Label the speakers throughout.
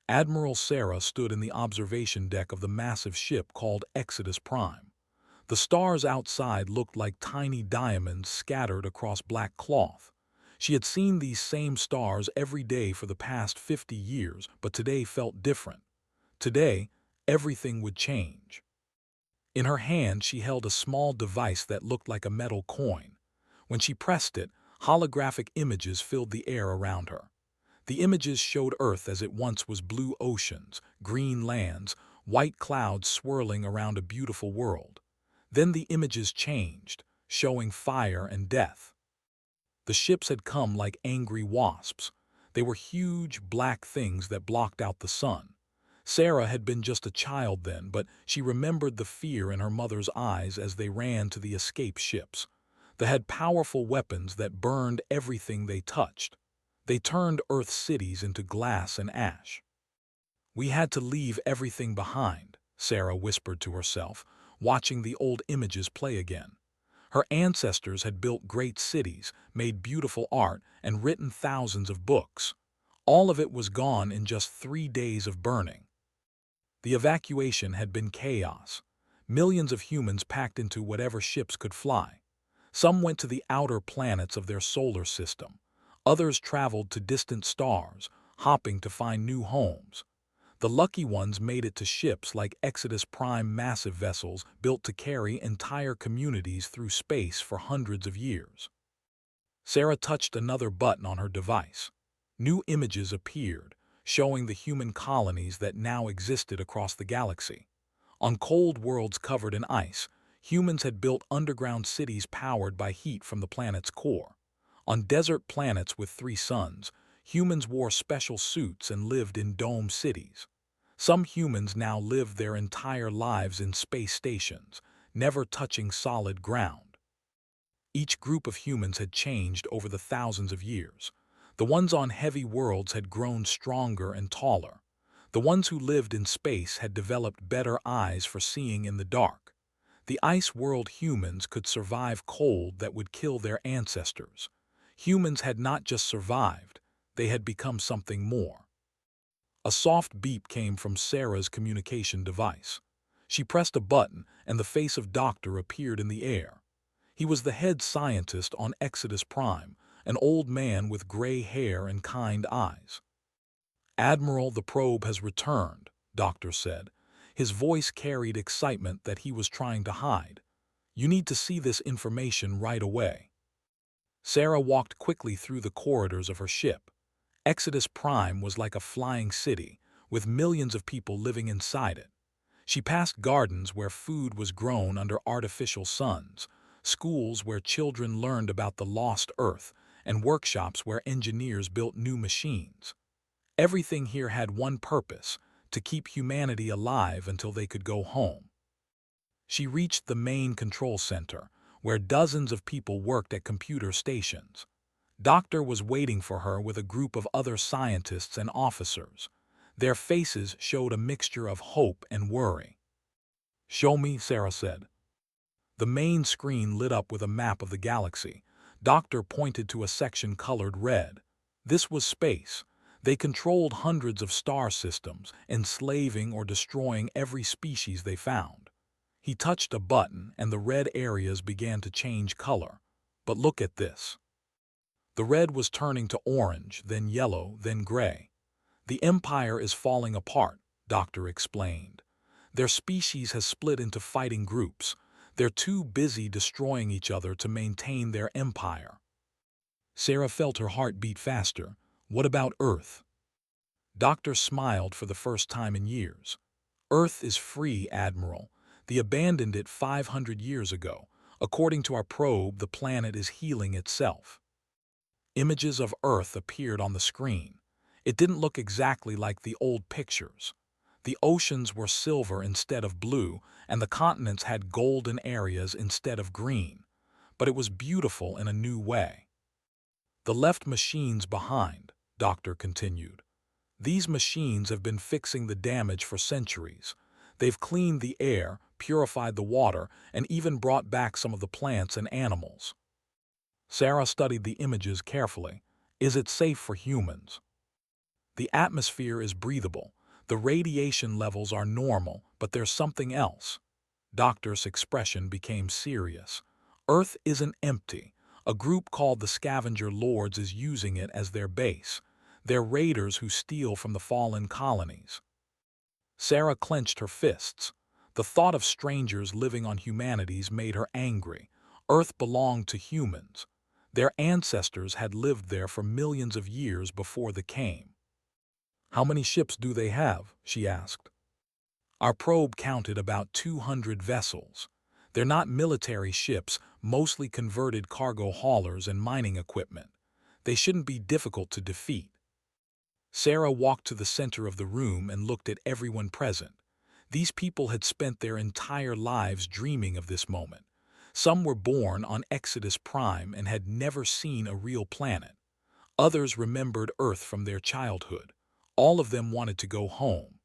Speaker 1: Admiral Sarah stood in the observation deck of the massive ship called Exodus Prime. The stars outside looked like tiny diamonds scattered across black cloth. She had seen these same stars every day for the past 50 years, but today felt different. Today, everything would change. In her hand, she held a small device that looked like a metal coin. When she pressed it, holographic images filled the air around her. The images showed Earth as it once was: blue oceans, green lands, white clouds swirling around a beautiful world. Then the images changed, showing fire and death. The ships had come like angry wasps. They were huge, black things that blocked out the sun. Sarah had been just a child then, but she remembered the fear in her mother's eyes as they ran to the escape ships. They had powerful weapons that burned everything they touched. They turned Earth's cities into glass and ash. "We had to leave everything behind," Sarah whispered to herself, watching the old images play again. Her ancestors had built great cities, made beautiful art, and written thousands of books. All of it was gone in just 3 days of burning. The evacuation had been chaos. Millions of humans packed into whatever ships could fly. Some went to the outer planets of their solar system. Others traveled to distant stars, hopping to find new homes. The lucky ones made it to ships like Exodus Prime, massive vessels built to carry entire communities through space for hundreds of years. Sarah touched another button on her device. New images appeared, showing the human colonies that now existed across the galaxy. On cold worlds covered in ice, humans had built underground cities powered by heat from the planet's core. On desert planets with 3 suns, humans wore special suits and lived in dome cities. Some humans now lived their entire lives in space stations, never touching solid ground. Each group of humans had changed over the thousands of years. The ones on heavy worlds had grown stronger and taller. The ones who lived in space had developed better eyes for seeing in the dark. The ice world humans could survive cold that would kill their ancestors. Humans had not just survived, they had become something more. A soft beep came from Sarah's communication device. She pressed a button, and the face of Doctor appeared in the air. He was the head scientist on Exodus Prime, an old man with gray hair and kind eyes. "Admiral, the probe has returned," Doctor said. His voice carried excitement that he was trying to hide. "You need to see this information right away." Sarah walked quickly through the corridors of her ship. Exodus Prime was like a flying city, with millions of people living inside it. She passed gardens where food was grown under artificial suns, schools where children learned about the lost Earth, and workshops where engineers built new machines. Everything here had one purpose: to keep humanity alive until they could go home. She reached the main control center, where dozens of people worked at computer stations. Doctor was waiting for her with a group of other scientists and officers. Their faces showed a mixture of hope and worry. "Show me," Sarah said. The main screen lit up with a map of the galaxy. Doctor pointed to a section colored red. This was space. They controlled hundreds of star systems, enslaving or destroying every species they found. He touched a button, and the red areas began to change color. But look at this. The red was turning to orange, then yellow, then gray. "The Empire is falling apart," Doctor explained. "Their species has split into fighting groups. They're too busy destroying each other to maintain their empire." Sarah felt her heart beat faster. "What about Earth?" Doctor smiled for the first time in years. "Earth is free, Admiral. They abandoned it 500 years ago. According to our probe, the planet is healing itself." Images of Earth appeared on the screen. It didn't look exactly like the old pictures. The oceans were silver instead of blue, and the continents had golden areas instead of green. But it was beautiful in a new way. "The left machines behind," Doctor continued. "These machines have been fixing the damage for centuries. They've cleaned the air, purified the water, and even brought back some of the plants and animals." Sarah studied the images carefully. "Is it safe for humans?" The atmosphere is breathable. The radiation levels are normal, but there's something else. Doctor's expression became serious. Earth isn't empty. A group called the Scavenger Lords is using it as their base. They're raiders who steal from the fallen colonies. Sarah clenched her fists. The thought of strangers living on humanities made her angry. Earth belonged to humans. Their ancestors had lived there for millions of years before they came. "How many ships do they have?" she asked. "Our probe counted about 200 vessels. They're not military ships, mostly converted cargo haulers and mining equipment. They shouldn't be difficult to defeat." Sarah walked to the center of the room and looked at everyone present. These people had spent their entire lives dreaming of this moment. Some were born on Exodus Prime and had never seen a real planet. Others remembered Earth from their childhood. All of them wanted to go home.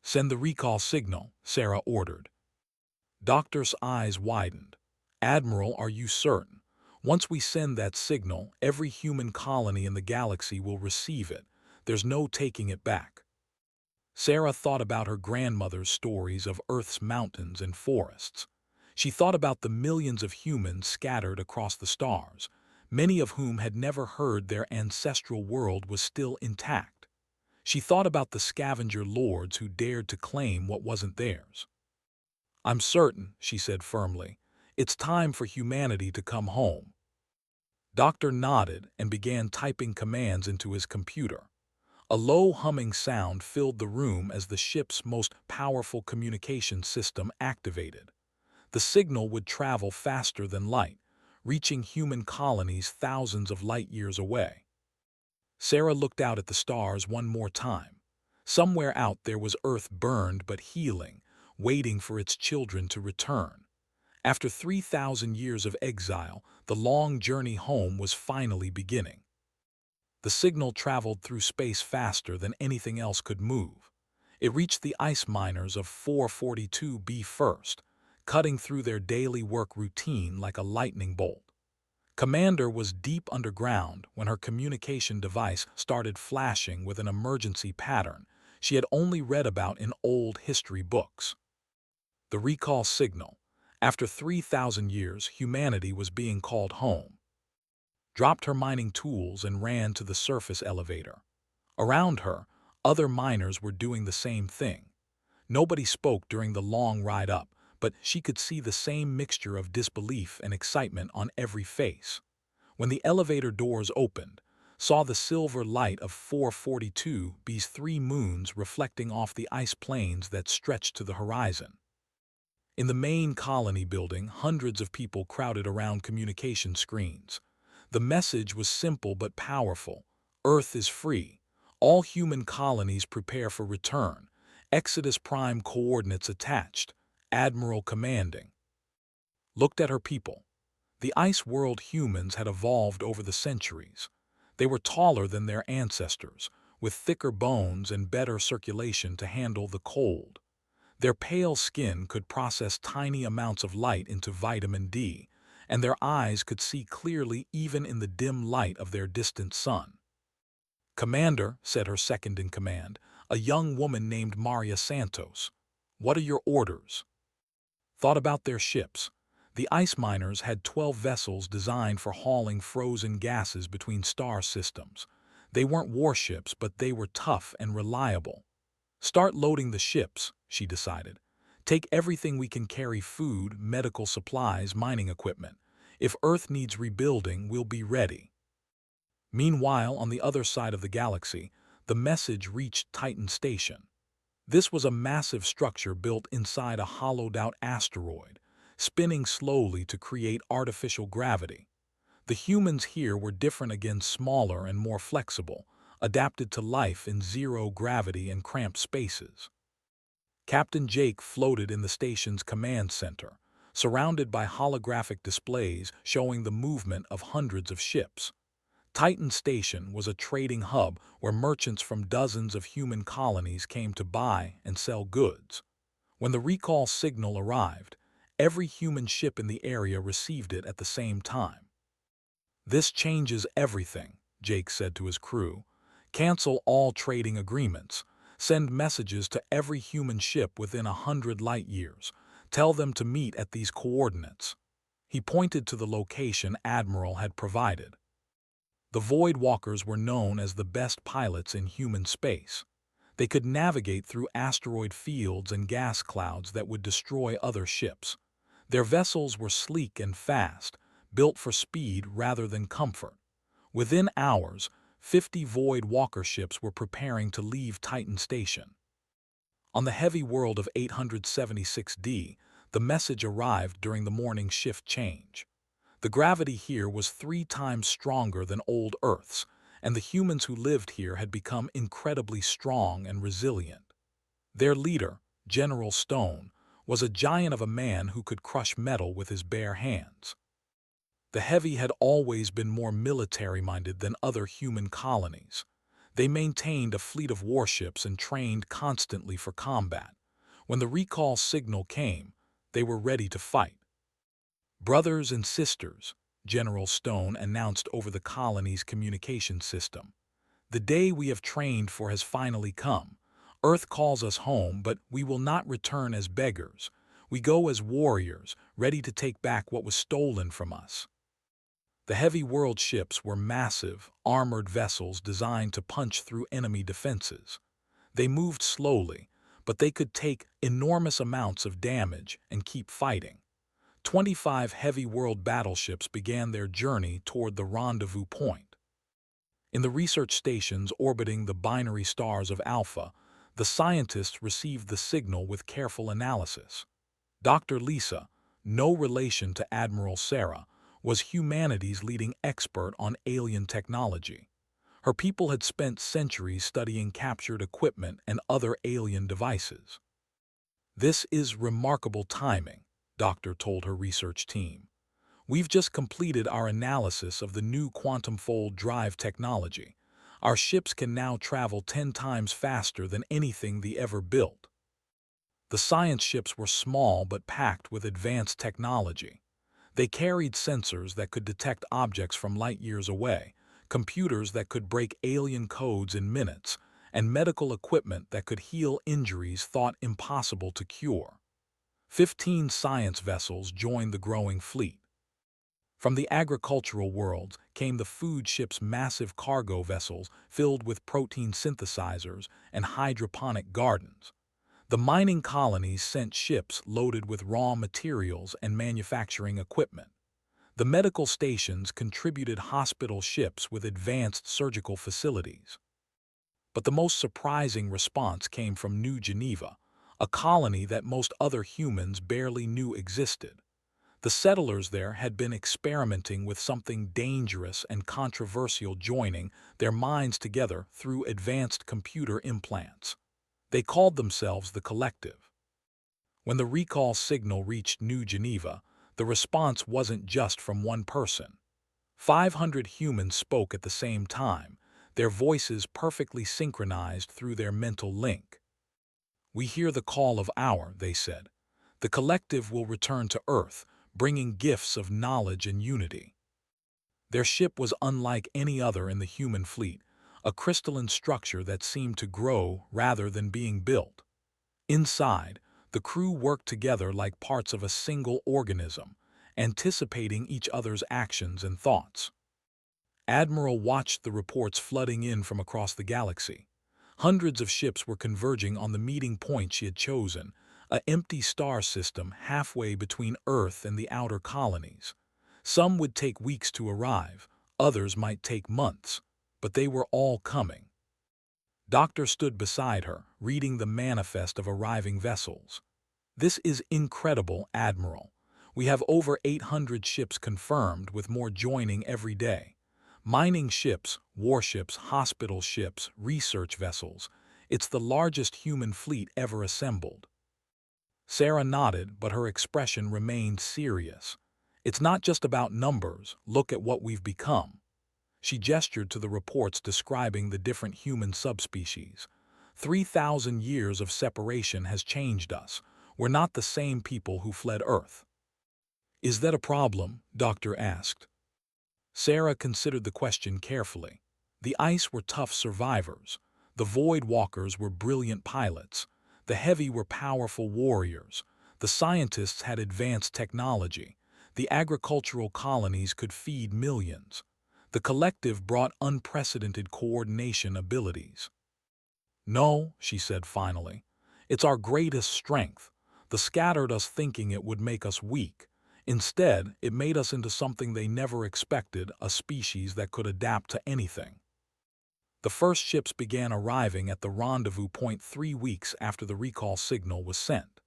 Speaker 1: "Send the recall signal," Sarah ordered. Doctor's eyes widened. "Admiral, are you certain? Once we send that signal, every human colony in the galaxy will receive it. There's no taking it back." Sarah thought about her grandmother's stories of Earth's mountains and forests. She thought about the millions of humans scattered across the stars, many of whom had never heard their ancestral world was still intact. She thought about the scavenger lords who dared to claim what wasn't theirs. "I'm certain," she said firmly. "It's time for humanity to come home." Doctor nodded and began typing commands into his computer. A low humming sound filled the room as the ship's most powerful communication system activated. The signal would travel faster than light, reaching human colonies thousands of light years away. Sarah looked out at the stars one more time. Somewhere out there was Earth burned but healing, waiting for its children to return. After 3,000 years of exile, the long journey home was finally beginning. The signal traveled through space faster than anything else could move. It reached the ice miners of 442b first, cutting through their daily work routine like a lightning bolt. Commander was deep underground when her communication device started flashing with an emergency pattern she had only read about in old history books. The recall signal. After 3,000 years, humanity was being called home. Dropped her mining tools and ran to the surface elevator. Around her, other miners were doing the same thing. Nobody spoke during the long ride up, but she could see the same mixture of disbelief and excitement on every face. When the elevator doors opened, saw the silver light of 442b's 3 moons reflecting off the ice plains that stretched to the horizon. In the main colony building, hundreds of people crowded around communication screens. The message was simple but powerful. Earth is free. All human colonies prepare for return. Exodus Prime coordinates attached. Admiral commanding. Looked at her people. The ice world humans had evolved over the centuries. They were taller than their ancestors, with thicker bones and better circulation to handle the cold. Their pale skin could process tiny amounts of light into vitamin D, and their eyes could see clearly even in the dim light of their distant sun. "Commander," said her second-in-command, a young woman named Maria Santos, "what are your orders?" Thought about their ships. The ice miners had 12 vessels designed for hauling frozen gases between star systems. They weren't warships, but they were tough and reliable. "Start loading the ships," she decided. "Take everything we can carry: food, medical supplies, mining equipment. If Earth needs rebuilding, we'll be ready." Meanwhile, on the other side of the galaxy, the message reached Titan Station. This was a massive structure built inside a hollowed-out asteroid, spinning slowly to create artificial gravity. The humans here were different again, smaller and more flexible, adapted to life in zero gravity and cramped spaces. Captain Jake floated in the station's command center, surrounded by holographic displays showing the movement of hundreds of ships. Titan Station was a trading hub where merchants from dozens of human colonies came to buy and sell goods. When the recall signal arrived, every human ship in the area received it at the same time. "This changes everything," Jake said to his crew. Cancel all trading agreements. Send messages to every human ship within 100 light years. Tell them to meet at these coordinates. He pointed to the location Admiral had provided. The Void Walkers were known as the best pilots in human space. They could navigate through asteroid fields and gas clouds that would destroy other ships. Their vessels were sleek and fast, built for speed rather than comfort. Within hours, 50 Void Walker ships were preparing to leave Titan Station. On the heavy world of 876D, the message arrived during the morning shift change. The gravity here was 3 times stronger than old Earth's, and the humans who lived here had become incredibly strong and resilient. Their leader, General Stone, was a giant of a man who could crush metal with his bare hands. The Heavy had always been more military-minded than other human colonies. They maintained a fleet of warships and trained constantly for combat. When the recall signal came, they were ready to fight. "Brothers and sisters," General Stone announced over the colony's communication system. "The day we have trained for has finally come. Earth calls us home, but we will not return as beggars. We go as warriors, ready to take back what was stolen from us." The Heavy world ships were massive, armored vessels designed to punch through enemy defenses. They moved slowly, but they could take enormous amounts of damage and keep fighting. 25 Heavy world battleships began their journey toward the rendezvous point. In the research stations orbiting the binary stars of Alpha, the scientists received the signal with careful analysis. Dr. Lisa, no relation to Admiral Sarah, was humanity's leading expert on alien technology. Her people had spent centuries studying captured equipment and other alien devices. "This is remarkable timing," Doctor told her research team. "We've just completed our analysis of the new quantum fold drive technology. Our ships can now travel 10 times faster than anything they ever built." The science ships were small but packed with advanced technology. They carried sensors that could detect objects from light years away, computers that could break alien codes in minutes, and medical equipment that could heal injuries thought impossible to cure. 15 science vessels joined the growing fleet. From the agricultural world came the food ship's massive cargo vessels filled with protein synthesizers and hydroponic gardens. The mining colonies sent ships loaded with raw materials and manufacturing equipment. The medical stations contributed hospital ships with advanced surgical facilities. But the most surprising response came from New Geneva, a colony that most other humans barely knew existed. The settlers there had been experimenting with something dangerous and controversial, joining their minds together through advanced computer implants. They called themselves the Collective. When the recall signal reached New Geneva, the response wasn't just from one person. 500 humans spoke at the same time, their voices perfectly synchronized through their mental link. "We hear the call of our," they said. "The Collective will return to Earth, bringing gifts of knowledge and unity." Their ship was unlike any other in the human fleet, a crystalline structure that seemed to grow rather than being built. Inside, the crew worked together like parts of a single organism, anticipating each other's actions and thoughts. Admiral watched the reports flooding in from across the galaxy. Hundreds of ships were converging on the meeting point she had chosen, an empty star system halfway between Earth and the outer colonies. Some would take weeks to arrive, others might take months, but they were all coming. Doctor stood beside her, reading the manifest of arriving vessels. "This is incredible, Admiral. We have over 800 ships confirmed, with more joining every day. Mining ships, warships, hospital ships, research vessels. It's the largest human fleet ever assembled." Sarah nodded, but her expression remained serious. "It's not just about numbers. Look at what we've become." She gestured to the reports describing the different human subspecies. 3,000 years of separation has changed us. We're not the same people who fled Earth. "Is that a problem?" Doctor asked. Sarah considered the question carefully. The ice were tough survivors. The void walkers were brilliant pilots. The heavy were powerful warriors. The scientists had advanced technology. The agricultural colonies could feed millions. The collective brought unprecedented coordination abilities. "No," she said finally. "It's our greatest strength. The scattered us thinking it would make us weak. Instead, it made us into something they never expected, a species that could adapt to anything." The first ships began arriving at the rendezvous point 3 weeks after the recall signal was sent.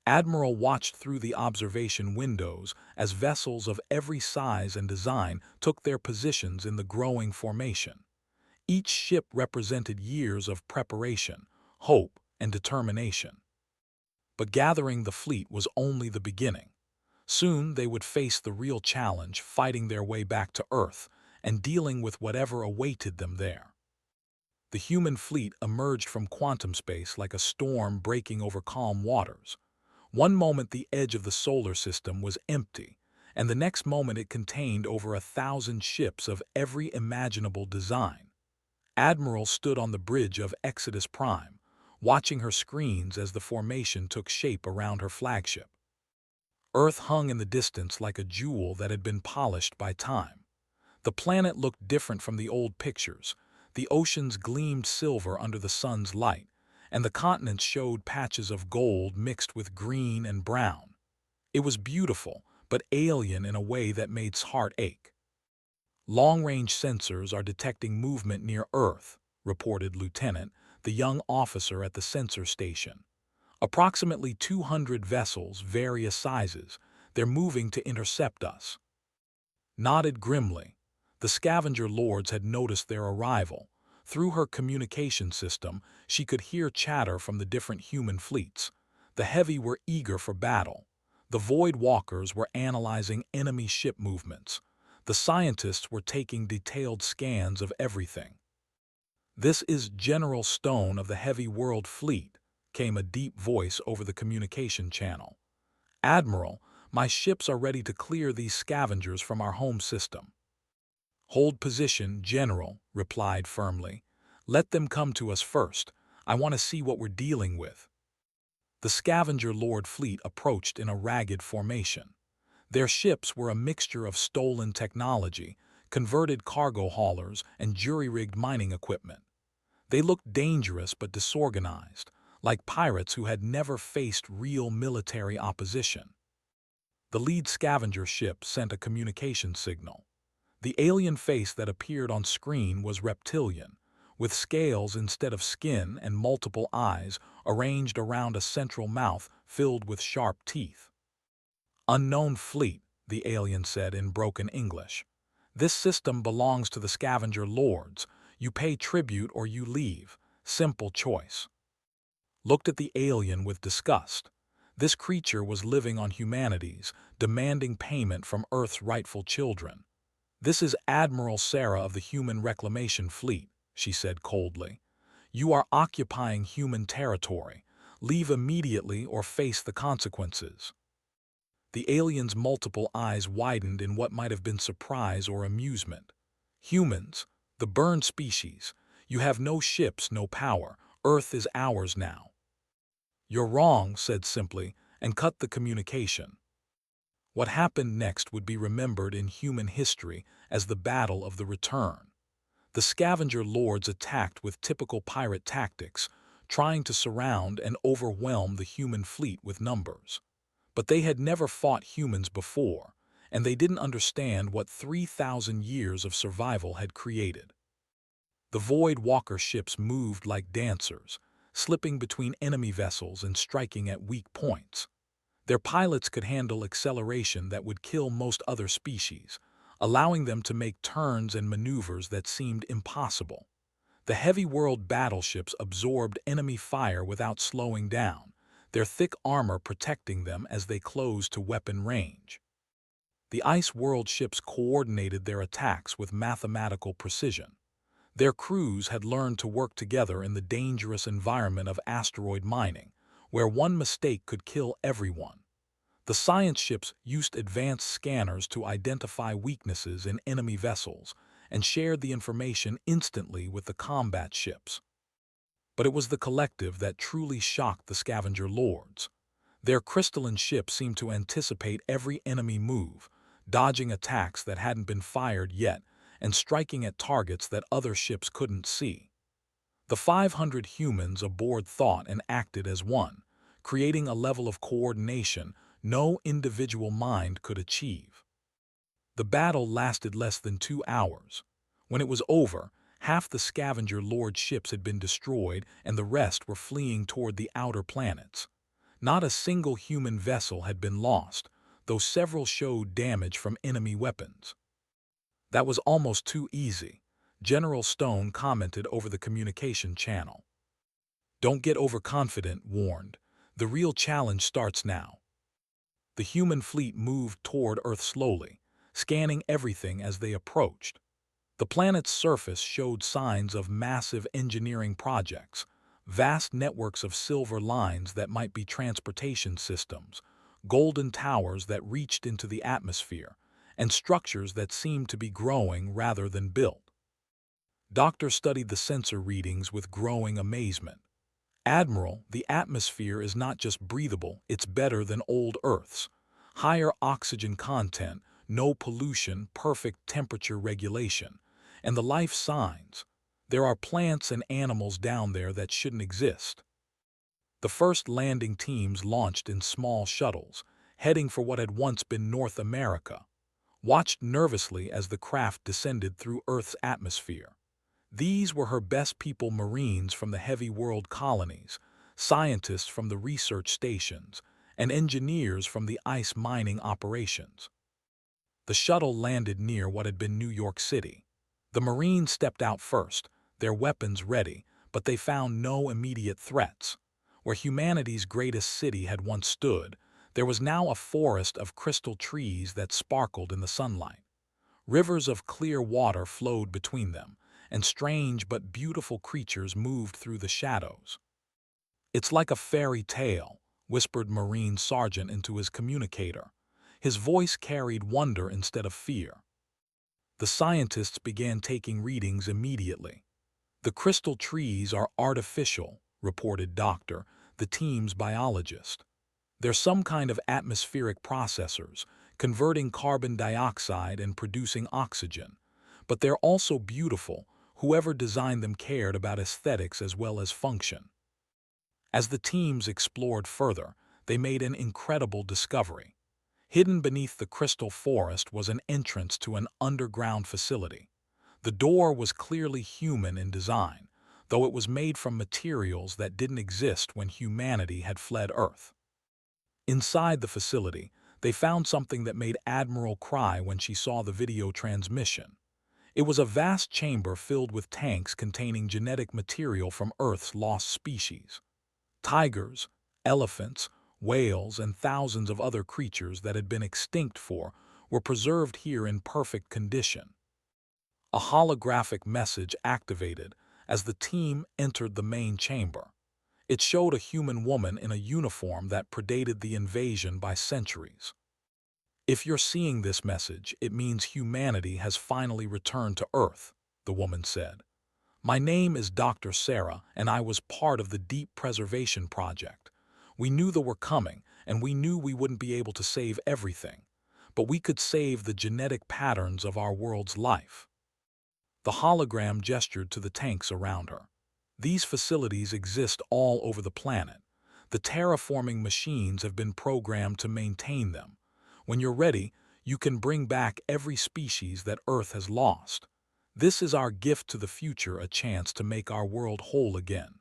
Speaker 1: Admiral watched through the observation windows as vessels of every size and design took their positions in the growing formation. Each ship represented years of preparation, hope, and determination. But gathering the fleet was only the beginning. Soon they would face the real challenge, fighting their way back to Earth and dealing with whatever awaited them there. The human fleet emerged from quantum space like a storm breaking over calm waters. One moment the edge of the solar system was empty, and the next moment it contained over 1,000 ships of every imaginable design. Admiral stood on the bridge of Exodus Prime, watching her screens as the formation took shape around her flagship. Earth hung in the distance like a jewel that had been polished by time. The planet looked different from the old pictures. The oceans gleamed silver under the sun's light, and the continents showed patches of gold mixed with green and brown. It was beautiful, but alien in a way that made his heart ache. "Long-range sensors are detecting movement near Earth," reported Lieutenant, the young officer at the sensor station. "Approximately 200 vessels, various sizes. They're moving to intercept us." Nodded grimly. The scavenger lords had noticed their arrival. Through her communication system, she could hear chatter from the different human fleets. The heavy were eager for battle. The void walkers were analyzing enemy ship movements. The scientists were taking detailed scans of everything. "This is General Stone of the Heavy World Fleet," came a deep voice over the communication channel. "Admiral, my ships are ready to clear these scavengers from our home system." "Hold position, General," replied firmly. "Let them come to us first. I want to see what we're dealing with." The scavenger lord fleet approached in a ragged formation. Their ships were a mixture of stolen technology, converted cargo haulers, and jury-rigged mining equipment. They looked dangerous but disorganized, like pirates who had never faced real military opposition. The lead scavenger ship sent a communication signal. The alien face that appeared on screen was reptilian, with scales instead of skin and multiple eyes arranged around a central mouth filled with sharp teeth. "Unknown fleet," the alien said in broken English. "This system belongs to the scavenger lords. You pay tribute or you leave. Simple choice." Looked at the alien with disgust. This creature was living on humanities, demanding payment from Earth's rightful children. "This is Admiral Sarah of the Human Reclamation Fleet," she said coldly. "You are occupying human territory. Leave immediately or face the consequences." The alien's multiple eyes widened in what might have been surprise or amusement. "Humans, the burned species. You have no ships, no power. Earth is ours now." "You're wrong," said simply, and cut the communication. What happened next would be remembered in human history as the Battle of the Return. The scavenger lords attacked with typical pirate tactics, trying to surround and overwhelm the human fleet with numbers. But they had never fought humans before, and they didn't understand what 3,000 years of survival had created. The Void Walker ships moved like dancers, slipping between enemy vessels and striking at weak points. Their pilots could handle acceleration that would kill most other species, allowing them to make turns and maneuvers that seemed impossible. The heavy world battleships absorbed enemy fire without slowing down, their thick armor protecting them as they closed to weapon range. The ice world ships coordinated their attacks with mathematical precision. Their crews had learned to work together in the dangerous environment of asteroid mining, where one mistake could kill everyone. The science ships used advanced scanners to identify weaknesses in enemy vessels, and shared the information instantly with the combat ships. But it was the collective that truly shocked the scavenger lords. Their crystalline ship seemed to anticipate every enemy move, dodging attacks that hadn't been fired yet and striking at targets that other ships couldn't see. The 500 humans aboard thought and acted as one, creating a level of coordination no individual mind could achieve. The battle lasted less than 2 hours. When it was over, half the scavenger lord ships had been destroyed and the rest were fleeing toward the outer planets. Not a single human vessel had been lost, though several showed damage from enemy weapons. That was almost too easy, General Stone commented over the communication channel. Don't get overconfident, warned. The real challenge starts now. The human fleet moved toward Earth slowly, scanning everything as they approached. The planet's surface showed signs of massive engineering projects, vast networks of silver lines that might be transportation systems, golden towers that reached into the atmosphere, and structures that seemed to be growing rather than built. Doctor studied the sensor readings with growing amazement. Admiral, the atmosphere is not just breathable, it's better than old Earth's. Higher oxygen content, no pollution, perfect temperature regulation. And the life signs. There are plants and animals down there that shouldn't exist. The first landing teams launched in small shuttles, heading for what had once been North America, watched nervously as the craft descended through Earth's atmosphere. These were her best people, Marines from the heavy world colonies, scientists from the research stations, and engineers from the ice mining operations. The shuttle landed near what had been New York City. The Marines stepped out first, their weapons ready, but they found no immediate threats. Where humanity's greatest city had once stood, there was now a forest of crystal trees that sparkled in the sunlight. Rivers of clear water flowed between them, and strange but beautiful creatures moved through the shadows. "It's like a fairy tale," whispered Marine Sergeant into his communicator. His voice carried wonder instead of fear. The scientists began taking readings immediately. "The crystal trees are artificial," reported Doctor, the team's biologist. "They're some kind of atmospheric processors, converting carbon dioxide and producing oxygen. But they're also beautiful. Whoever designed them cared about aesthetics as well as function." As the teams explored further, they made an incredible discovery. Hidden beneath the crystal forest was an entrance to an underground facility. The door was clearly human in design, though it was made from materials that didn't exist when humanity had fled Earth. Inside the facility, they found something that made Admiral cry when she saw the video transmission. It was a vast chamber filled with tanks containing genetic material from Earth's lost species. Tigers, elephants, whales, and thousands of other creatures that had been extinct were preserved here in perfect condition. A holographic message activated as the team entered the main chamber. It showed a human woman in a uniform that predated the invasion by centuries. "If you're seeing this message, it means humanity has finally returned to Earth," the woman said. "My name is Dr. Sarah, and I was part of the Deep Preservation Project. We knew they were coming, and we knew we wouldn't be able to save everything, but we could save the genetic patterns of our world's life." The hologram gestured to the tanks around her. "These facilities exist all over the planet. The terraforming machines have been programmed to maintain them. When you're ready, you can bring back every species that Earth has lost. This is our gift to the future, a chance to make our world whole again."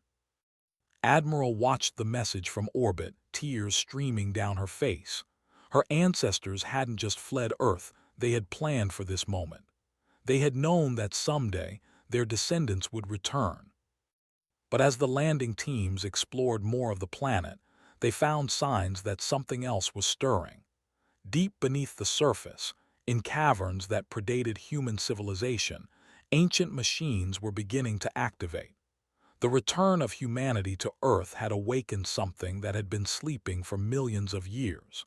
Speaker 1: Admiral watched the message from orbit, tears streaming down her face. Her ancestors hadn't just fled Earth, they had planned for this moment. They had known that someday their descendants would return. But as the landing teams explored more of the planet, they found signs that something else was stirring. Deep beneath the surface, in caverns that predated human civilization, ancient machines were beginning to activate. The return of humanity to Earth had awakened something that had been sleeping for millions of years.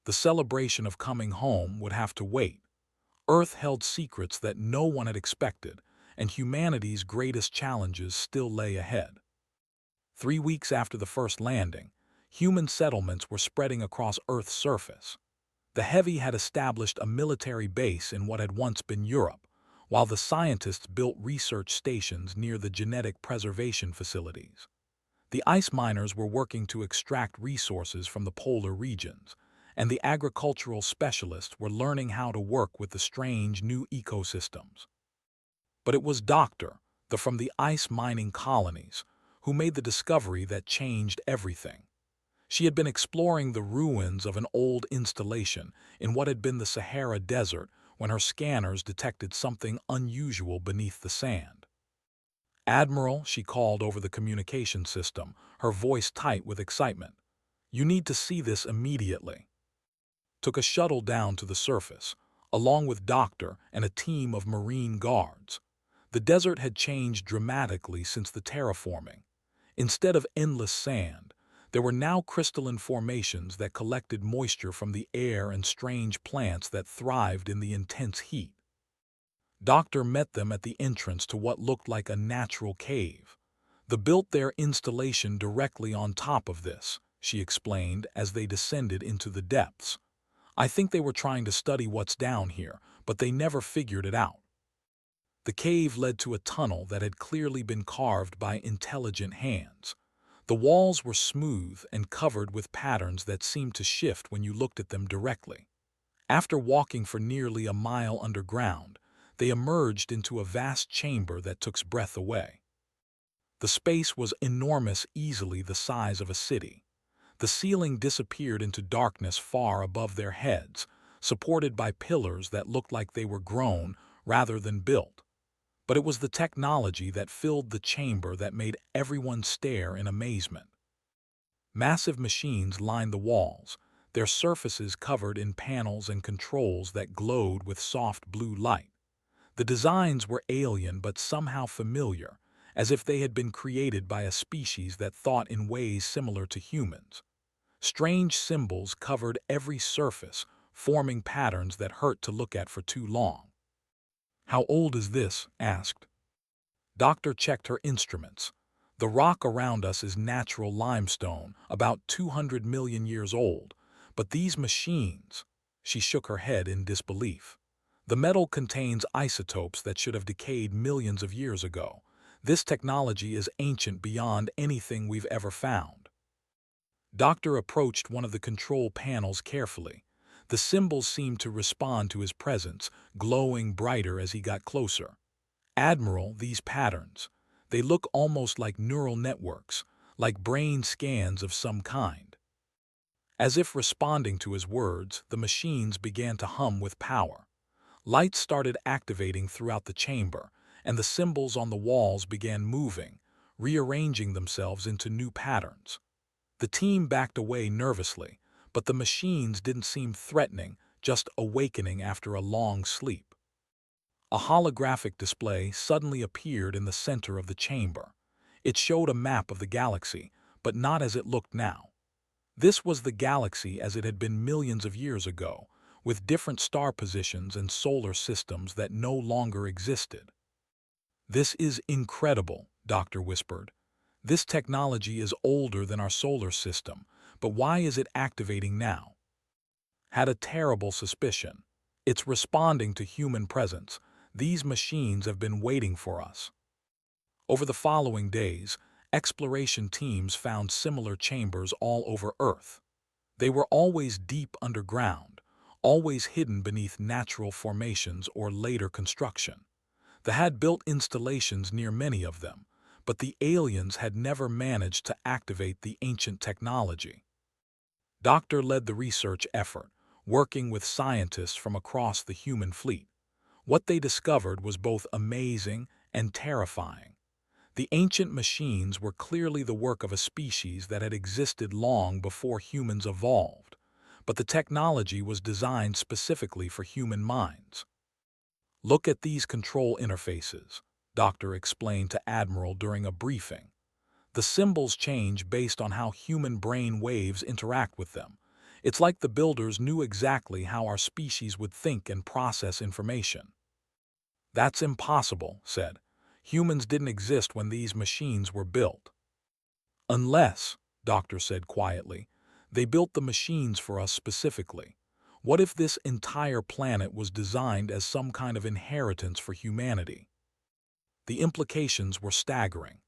Speaker 1: The celebration of coming home would have to wait. Earth held secrets that no one had expected, and humanity's greatest challenges still lay ahead. 3 weeks after the first landing, human settlements were spreading across Earth's surface. The Heavy had established a military base in what had once been Europe, while the scientists built research stations near the genetic preservation facilities. The ice miners were working to extract resources from the polar regions, and the agricultural specialists were learning how to work with the strange new ecosystems. But it was from the ice mining colonies, who made the discovery that changed everything. She had been exploring the ruins of an old installation in what had been the Sahara Desert when her scanners detected something unusual beneath the sand. "Admiral," she called over the communication system, her voice tight with excitement. "You need to see this immediately." Took a shuttle down to the surface, along with Doctor and a team of Marine guards. The desert had changed dramatically since the terraforming. Instead of endless sand, there were now crystalline formations that collected moisture from the air and strange plants that thrived in the intense heat. Doctor met them at the entrance to what looked like a natural cave. They built their installation directly on top of this, she explained as they descended into the depths. "I think they were trying to study what's down here, but they never figured it out." The cave led to a tunnel that had clearly been carved by intelligent hands. The walls were smooth and covered with patterns that seemed to shift when you looked at them directly. After walking for nearly a mile underground, they emerged into a vast chamber that took breath away. The space was enormous, easily the size of a city. The ceiling disappeared into darkness far above their heads, supported by pillars that looked like they were grown rather than built. But it was the technology that filled the chamber that made everyone stare in amazement. Massive machines lined the walls, their surfaces covered in panels and controls that glowed with soft blue light. The designs were alien but somehow familiar, as if they had been created by a species that thought in ways similar to humans. Strange symbols covered every surface, forming patterns that hurt to look at for too long. "How old is this?" asked. Doctor checked her instruments. "The rock around us is natural limestone, about 200 million years old, but these machines—" She shook her head in disbelief. "The metal contains isotopes that should have decayed millions of years ago. This technology is ancient beyond anything we've ever found." Doctor approached one of the control panels carefully. The symbols seemed to respond to his presence, glowing brighter as he got closer. "Admiral, these patterns. They look almost like neural networks, like brain scans of some kind." As if responding to his words, the machines began to hum with power. Lights started activating throughout the chamber, and the symbols on the walls began moving, rearranging themselves into new patterns. The team backed away nervously, but the machines didn't seem threatening, just awakening after a long sleep. A holographic display suddenly appeared in the center of the chamber. It showed a map of the galaxy, but not as it looked now. This was the galaxy as it had been millions of years ago, with different star positions and solar systems that no longer existed. "This is incredible," Doctor whispered. "This technology is older than our solar system, but why is it activating now?" Had a terrible suspicion. "It's responding to human presence. These machines have been waiting for us." Over the following days, exploration teams found similar chambers all over Earth. They were always deep underground, always hidden beneath natural formations or later construction. They had built installations near many of them, but the aliens had never managed to activate the ancient technology. Doctor led the research effort, working with scientists from across the human fleet. What they discovered was both amazing and terrifying. The ancient machines were clearly the work of a species that had existed long before humans evolved, but the technology was designed specifically for human minds. "Look at these control interfaces," Doctor explained to Admiral during a briefing. "The symbols change based on how human brain waves interact with them. It's like the builders knew exactly how our species would think and process information. That's impossible, said. Humans didn't exist when these machines were built. Unless, Doctor said quietly, they built the machines for us specifically. What if this entire planet was designed as some kind of inheritance for humanity? The implications were staggering.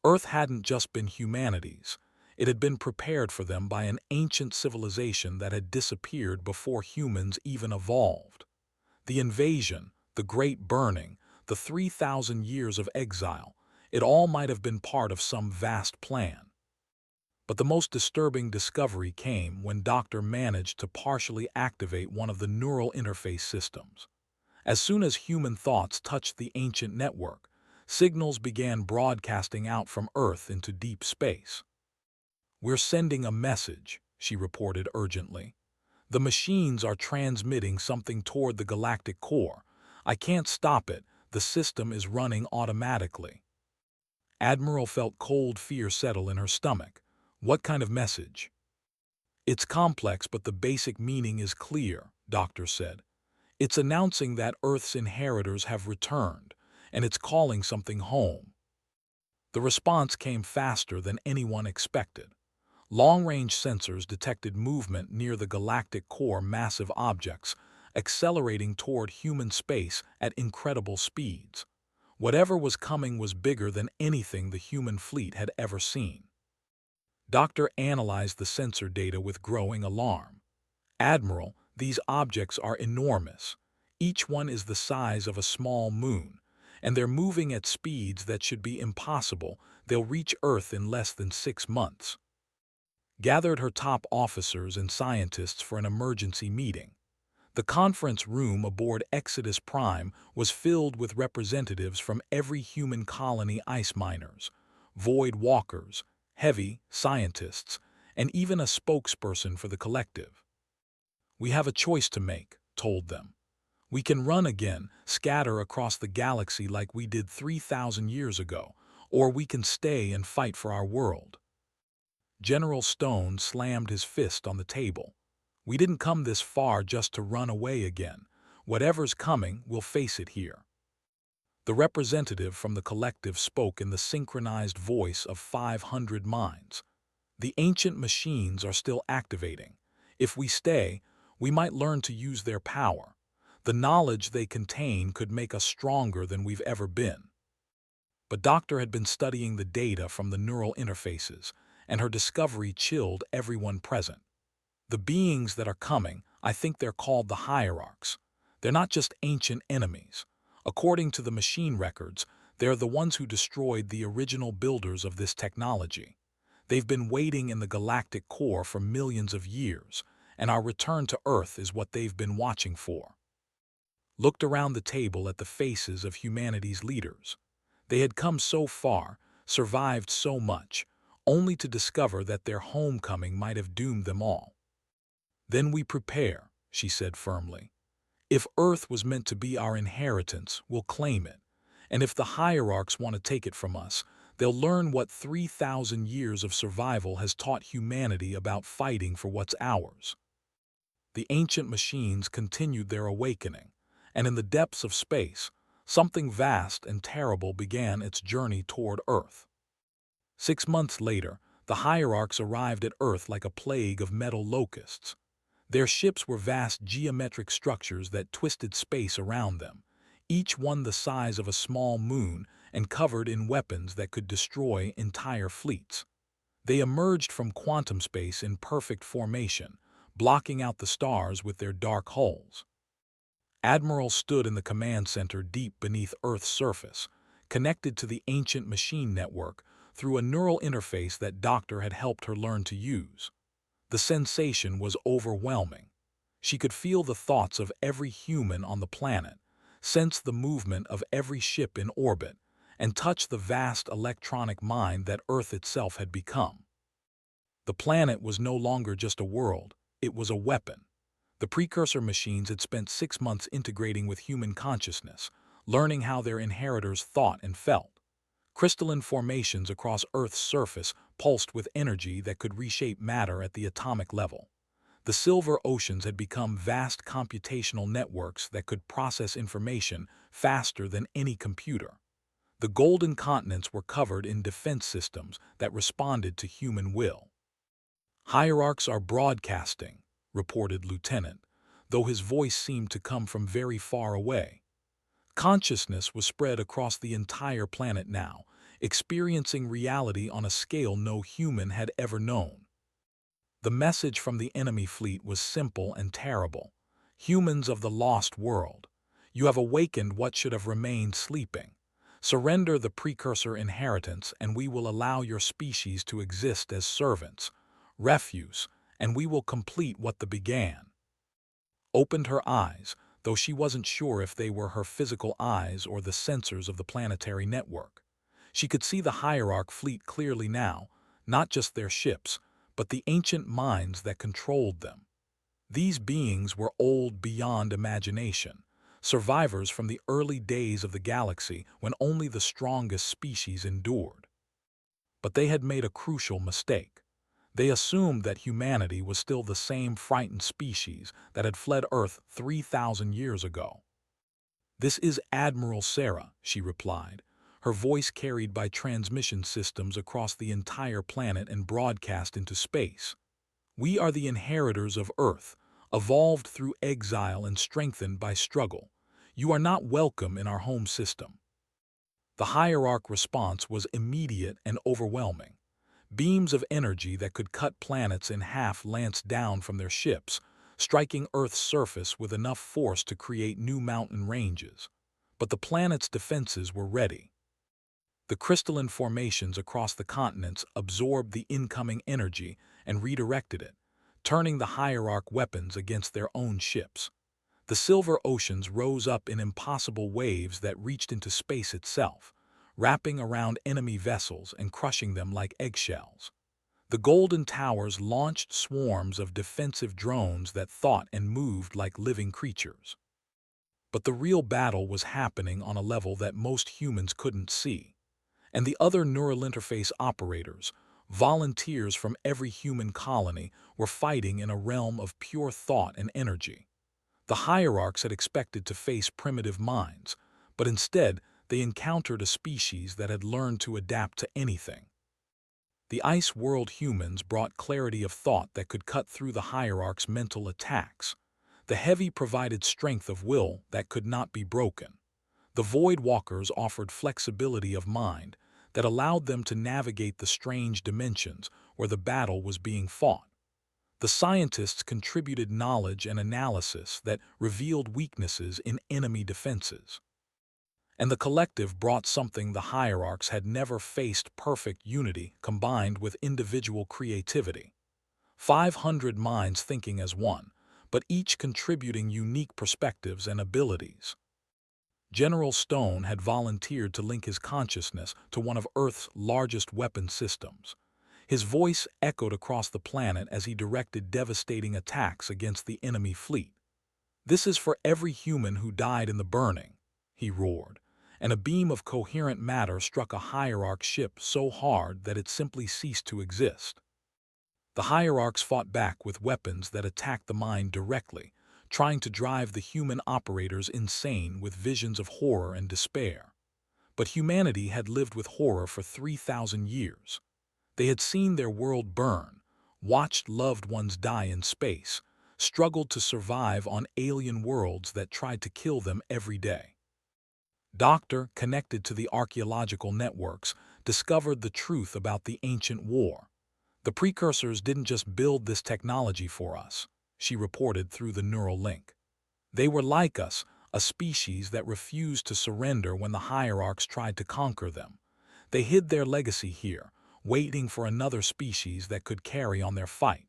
Speaker 1: Earth hadn't just been humanity's. It had been prepared for them by an ancient civilization that had disappeared before humans even evolved. The invasion, the great burning, the 3,000 years of exile, it all might have been part of some vast plan. But the most disturbing discovery came when Doctor managed to partially activate one of the neural interface systems. As soon as human thoughts touched the ancient network, signals began broadcasting out from Earth into deep space. "We're sending a message," she reported urgently. "The machines are transmitting something toward the galactic core. I can't stop it. The system is running automatically." Admiral felt cold fear settle in her stomach. What kind of message? "It's complex, but the basic meaning is clear," Doctor said. "It's announcing that Earth's inheritors have returned, and it's calling something home." The response came faster than anyone expected. Long-range sensors detected movement near the galactic core, massive objects, accelerating toward human space at incredible speeds. Whatever was coming was bigger than anything the human fleet had ever seen. Doctor analyzed the sensor data with growing alarm. "Admiral, these objects are enormous. Each one is the size of a small moon, and they're moving at speeds that should be impossible. They'll reach Earth in less than 6 months." Gathered her top officers and scientists for an emergency meeting. The conference room aboard Exodus Prime was filled with representatives from every human colony: ice miners, void walkers, heavy scientists, and even a spokesperson for the collective. "We have a choice to make," told them. "We can run again, scatter across the galaxy like we did 3,000 years ago, or we can stay and fight for our world." General Stone slammed his fist on the table. "We didn't come this far just to run away again. Whatever's coming, we'll face it here." The representative from the collective spoke in the synchronized voice of 500 minds. "The ancient machines are still activating. If we stay, we might learn to use their power. The knowledge they contain could make us stronger than we've ever been." But Doctor had been studying the data from the neural interfaces, and her discovery chilled everyone present. "The beings that are coming, I think they're called the hierarchs. They're not just ancient enemies. According to the machine records, they're the ones who destroyed the original builders of this technology. They've been waiting in the galactic core for millions of years, and our return to Earth is what they've been watching for." Looked around the table at the faces of humanity's leaders. They had come so far, survived so much, only to discover that their homecoming might have doomed them all. "Then we prepare," she said firmly. "If Earth was meant to be our inheritance, we'll claim it. And if the hierarchs want to take it from us, they'll learn what 3,000 years of survival has taught humanity about fighting for what's ours." The ancient machines continued their awakening, and in the depths of space, something vast and terrible began its journey toward Earth. 6 months later, the hierarchs arrived at Earth like a plague of metal locusts. Their ships were vast geometric structures that twisted space around them, each one the size of a small moon and covered in weapons that could destroy entire fleets. They emerged from quantum space in perfect formation, blocking out the stars with their dark hulls. Admiral stood in the command center deep beneath Earth's surface, connected to the ancient machine network through a neural interface that Doctor had helped her learn to use. The sensation was overwhelming. She could feel the thoughts of every human on the planet, sense the movement of every ship in orbit, and touch the vast electronic mind that Earth itself had become. The planet was no longer just a world, it was a weapon. The precursor machines had spent 6 months integrating with human consciousness, learning how their inheritors thought and felt. Crystalline formations across Earth's surface pulsed with energy that could reshape matter at the atomic level. The silver oceans had become vast computational networks that could process information faster than any computer. The golden continents were covered in defense systems that responded to human will. "Hierarchs are broadcasting," reported Lieutenant, though his voice seemed to come from very far away. Consciousness was spread across the entire planet now, experiencing reality on a scale no human had ever known. The message from the enemy fleet was simple and terrible. "Humans of the lost world, you have awakened what should have remained sleeping. Surrender the precursor inheritance and we will allow your species to exist as servants, refuse, and we will complete what the began." Opened her eyes, though she wasn't sure if they were her physical eyes or the sensors of the planetary network. She could see the Hierarch fleet clearly now, not just their ships, but the ancient minds that controlled them. These beings were old beyond imagination, survivors from the early days of the galaxy when only the strongest species endured. But they had made a crucial mistake. They assumed that humanity was still the same frightened species that had fled Earth 3,000 years ago. "This is Admiral Sarah," she replied, her voice carried by transmission systems across the entire planet and broadcast into space. "We are the inheritors of Earth, evolved through exile and strengthened by struggle. You are not welcome in our home system." The Hierarch response was immediate and overwhelming. Beams of energy that could cut planets in half lanced down from their ships, striking Earth's surface with enough force to create new mountain ranges. But the planet's defenses were ready. The crystalline formations across the continents absorbed the incoming energy and redirected it, turning the Hierarch weapons against their own ships. The silver oceans rose up in impossible waves that reached into space itself, wrapping around enemy vessels and crushing them like eggshells. The golden towers launched swarms of defensive drones that thought and moved like living creatures. But the real battle was happening on a level that most humans couldn't see. And the other neural interface operators, volunteers from every human colony, were fighting in a realm of pure thought and energy. The Hierarchs had expected to face primitive minds, but instead they encountered a species that had learned to adapt to anything. The Ice World humans brought clarity of thought that could cut through the Hierarchs' mental attacks. The Heavy provided strength of will that could not be broken. The Void Walkers offered flexibility of mind that allowed them to navigate the strange dimensions where the battle was being fought. The scientists contributed knowledge and analysis that revealed weaknesses in enemy defenses. And the collective brought something the Hierarchs had never faced: perfect unity combined with individual creativity. 500 minds thinking as one, but each contributing unique perspectives and abilities. General Stone had volunteered to link his consciousness to one of Earth's largest weapon systems. His voice echoed across the planet as he directed devastating attacks against the enemy fleet. "This is for every human who died in the burning," he roared, and a beam of coherent matter struck a Hierarch ship so hard that it simply ceased to exist. The Hierarchs fought back with weapons that attacked the mind directly, trying to drive the human operators insane with visions of horror and despair. But humanity had lived with horror for 3,000 years. They had seen their world burn, watched loved ones die in space, struggled to survive on alien worlds that tried to kill them every day. Doctor, connected to the archaeological networks, discovered the truth about the ancient war. "The precursors didn't just build this technology for us," she reported through the neural link. "They were like us, a species that refused to surrender when the Hierarchs tried to conquer them. They hid their legacy here, waiting for another species that could carry on their fight."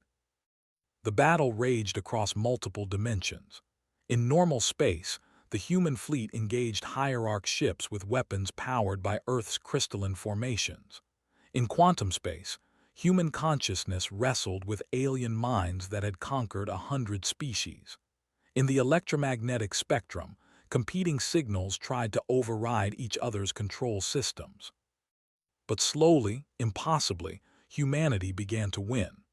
Speaker 1: The battle raged across multiple dimensions. In normal space, the human fleet engaged Hierarch ships with weapons powered by Earth's crystalline formations. In quantum space, human consciousness wrestled with alien minds that had conquered 100 species. In the electromagnetic spectrum, competing signals tried to override each other's control systems. But slowly, impossibly, humanity began to win.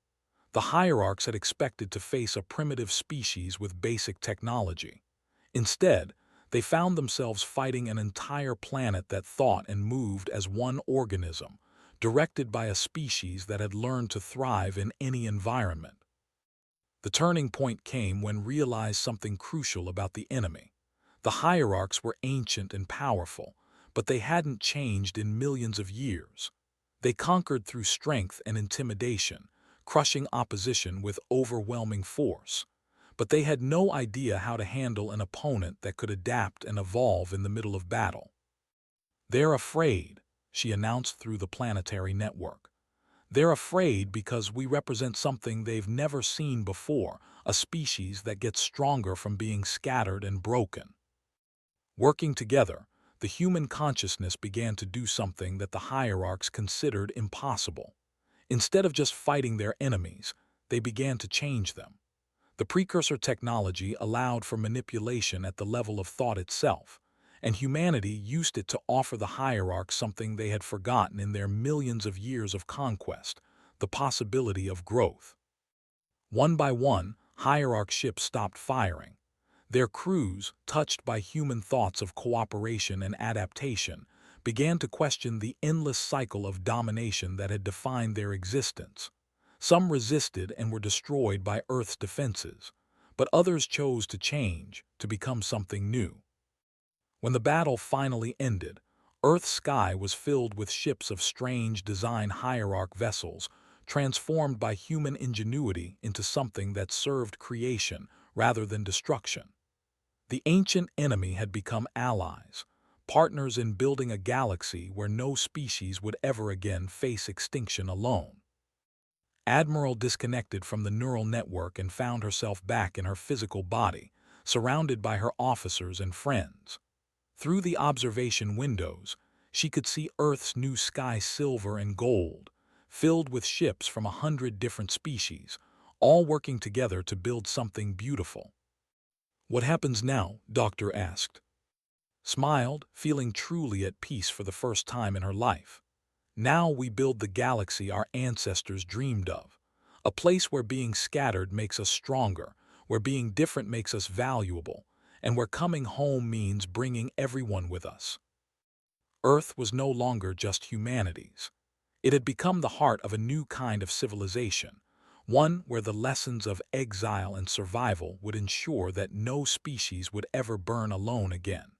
Speaker 1: The hierarchs had expected to face a primitive species with basic technology. Instead, they found themselves fighting an entire planet that thought and moved as one organism, directed by a species that had learned to thrive in any environment. The turning point came when realized something crucial about the enemy. The hierarchs were ancient and powerful, but they hadn't changed in millions of years. They conquered through strength and intimidation, crushing opposition with overwhelming force. But they had no idea how to handle an opponent that could adapt and evolve in the middle of battle. "They're afraid," she announced through the planetary network. "They're afraid because we represent something they've never seen before, a species that gets stronger from being scattered and broken." Working together, the human consciousness began to do something that the hierarchs considered impossible. Instead of just fighting their enemies, they began to change them. The precursor technology allowed for manipulation at the level of thought itself, and humanity used it to offer the hierarchs something they had forgotten in their millions of years of conquest: the possibility of growth. One by one, hierarch ships stopped firing. Their crews, touched by human thoughts of cooperation and adaptation, began to question the endless cycle of domination that had defined their existence. Some resisted and were destroyed by Earth's defenses, but others chose to change, to become something new. When the battle finally ended, Earth's sky was filled with ships of strange design hierarch vessels, transformed by human ingenuity into something that served creation rather than destruction. The ancient enemy had become allies, partners in building a galaxy where no species would ever again face extinction alone. Admiral disconnected from the neural network and found herself back in her physical body, surrounded by her officers and friends. Through the observation windows, she could see Earth's new sky silver and gold, filled with ships from 100 different species, all working together to build something beautiful. "What happens now?" Doctor asked. Smiled, feeling truly at peace for the first time in her life. "Now we build the galaxy our ancestors dreamed of. A place where being scattered makes us stronger, where being different makes us valuable, and where coming home means bringing everyone with us." Earth was no longer just humanity's. It had become the heart of a new kind of civilization, one where the lessons of exile and survival would ensure that no species would ever burn alone again.